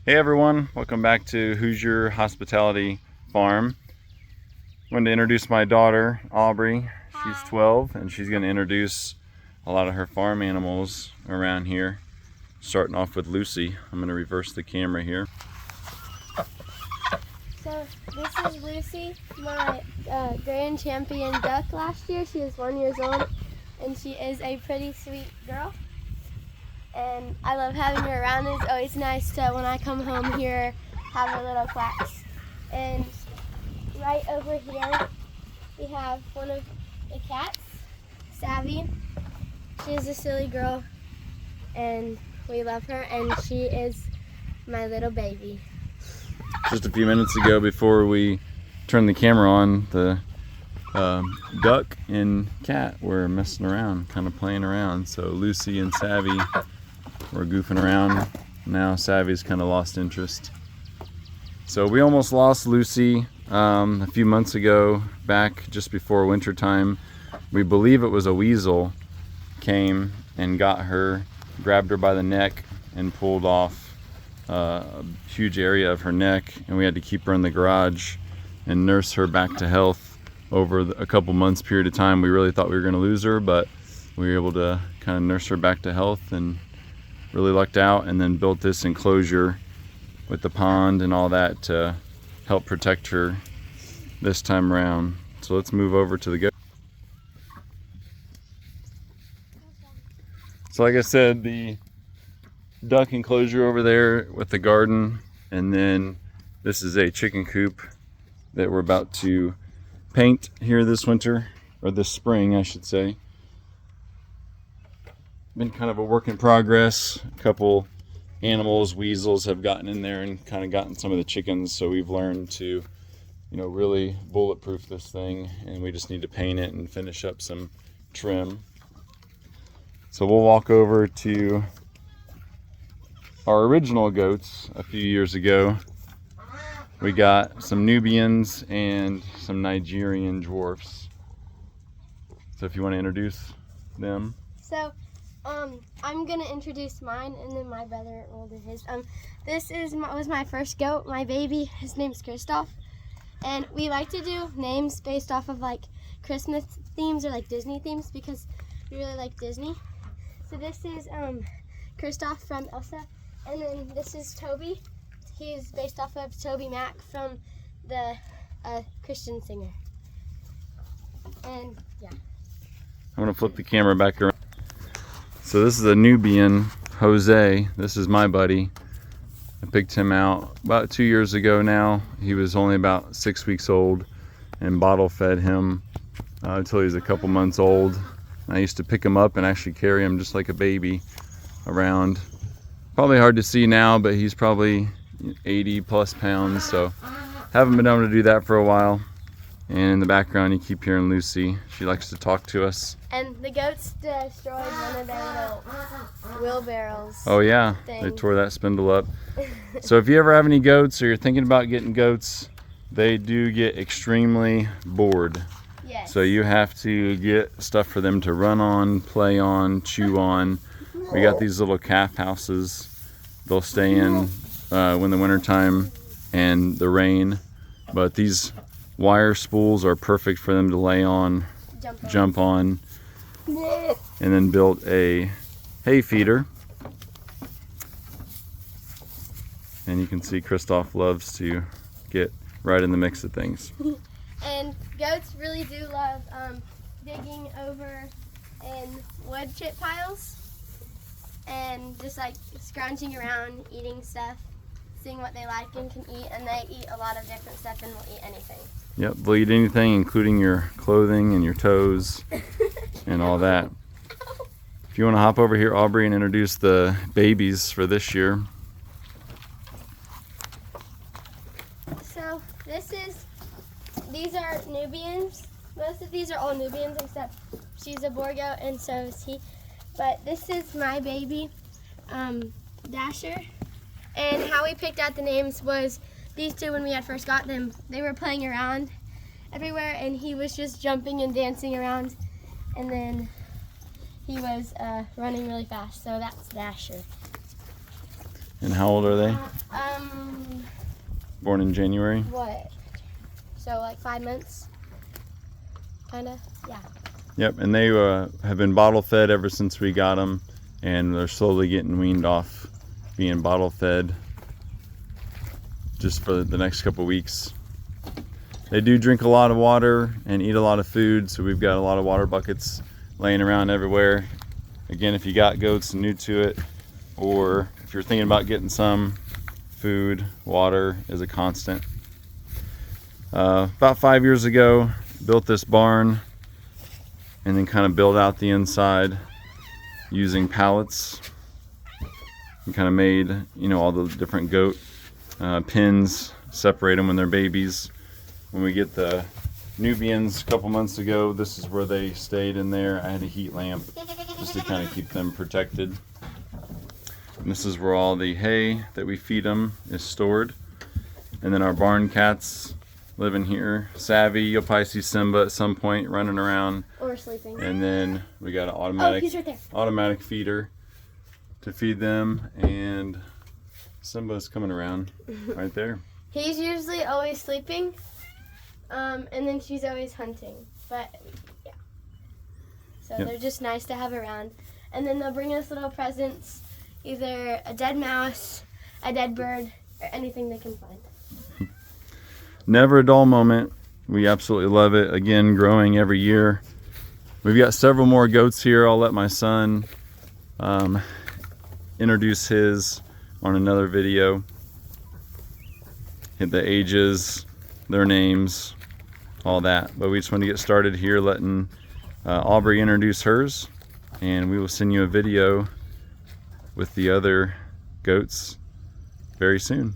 Hey everyone, welcome back to Hoosier Hospitality Farm. I wanted to introduce my daughter, Aubrey. She's 12 and she's going to introduce a lot of her farm animals around here. Starting off with Lucy. I'm going to reverse the camera here. So this is Lucy, my grand champion duck last year. She was 1 year old and she is a pretty sweet girl. And I love having her around. It's always nice to, when I come home here, have her little quacks. And right over here, we have one of the cats, Savvy. She's a silly girl, and we love her, and she is my little baby. Just a few minutes ago, before we turned the camera on, the duck and cat were messing around, kind of playing around. So Lucy and Savvy were goofing around. Now Savvy's kind of lost interest. So we almost lost Lucy a few months ago, back just before winter time. We believe it was a weasel came and got her, grabbed her by the neck and pulled off a huge area of her neck, and we had to keep her in the garage and nurse her back to health over a couple months period of time. We really thought we were going to lose her, but we were able to kind of nurse her back to health and really lucked out, and then built this enclosure with the pond and all that to help protect her this time around. So let's move over to the goat. So like I said, the duck enclosure over there with the garden, and then this is a chicken coop that we're about to paint here this winter, or this spring I should say. Been kind of a work in progress. A couple animals, weasels, have gotten in there and kind of gotten some of the chickens, so we've learned to, really bulletproof this thing, and we just need to paint it and finish up some trim. So we'll walk over to our original goats a few years ago. We got some Nubians and some Nigerian dwarfs. So if you want to introduce them. So I'm gonna introduce mine, and then my brother will do his. This was my first goat, my baby. His name's Kristoff, and we like to do names based off of like Christmas themes or like Disney themes because we really like Disney. So this is Kristoff from Elsa, and then this is Toby. He's based off of Toby Mac from the Christian singer. And yeah. I'm gonna flip the camera back around. So this is a Nubian, Jose. This is my buddy. I picked him out about 2 years ago now. He was only about 6 weeks old, and bottle fed him until he was a couple months old. I used to pick him up and actually carry him just like a baby around. Probably hard to see now, but he's probably 80 plus pounds, so haven't been able to do that for a while. And in the background you keep hearing Lucy. She likes to talk to us. And the goats destroyed one of their little wheelbarrows. Oh yeah, they tore that spindle up. So if you ever have any goats or you're thinking about getting goats, they do get extremely bored. Yes. So you have to get stuff for them to run on, play on, chew on. We got these little calf houses. They'll stay in when the winter time and the rain, but these wire spools are perfect for them to lay on, jump on, and then built a hay feeder. And you can see Kristoff loves to get right in the mix of things. And goats really do love digging over in wood chip piles and just like scrounging around, eating stuff, seeing what they like and can eat, and they eat a lot of different stuff and will eat anything. Yep, they'll eat anything, including your clothing and your toes and all that. If you want to hop over here, Aubrie, and introduce the babies for this year. So these are Nubians. Most of these are all Nubians except she's a boar goat and so is he. But this is my baby, Dasher. And how we picked out the names was these two, when we had first got them, they were playing around everywhere and he was just jumping and dancing around, and then he was running really fast, so that's Dasher. And how old are they? Born in January. What? So like 5 months? Kinda? Yeah. Yep, and they have been bottle fed ever since we got them, and they're slowly getting weaned off being bottle fed just for the next couple weeks. They do drink a lot of water and eat a lot of food, so we've got a lot of water buckets laying around everywhere. Again, if you got goats new to it, or if you're thinking about getting some, food, water is a constant. About 5 years ago, built this barn and then kind of built out the inside using pallets and kind of made, you know, all the different goat pens, separate them when they're babies. When we get the Nubians a couple months ago, this is where they stayed in there. I had a heat lamp just to kind of keep them protected. And this is where all the hay that we feed them is stored. And then our barn cats live in here. Savvy, you'll probably see Simba at some point running around. Or sleeping. And then we got an Oh, he's right there. automatic feeder to feed them. And Simba's coming around right there. He's usually always sleeping, and then she's always hunting. But yeah, so Yep. they're just nice to have around. And then they'll bring us little presents, either a dead mouse, a dead bird, or anything they can find. Never a dull moment. We absolutely love it. Again, growing every year. We've got several more goats here. I'll let my son introduce his on another video. Hit the ages, their names, all that. But we just want to get started here letting Aubrie introduce hers, and we will send you a video with the other goats very soon.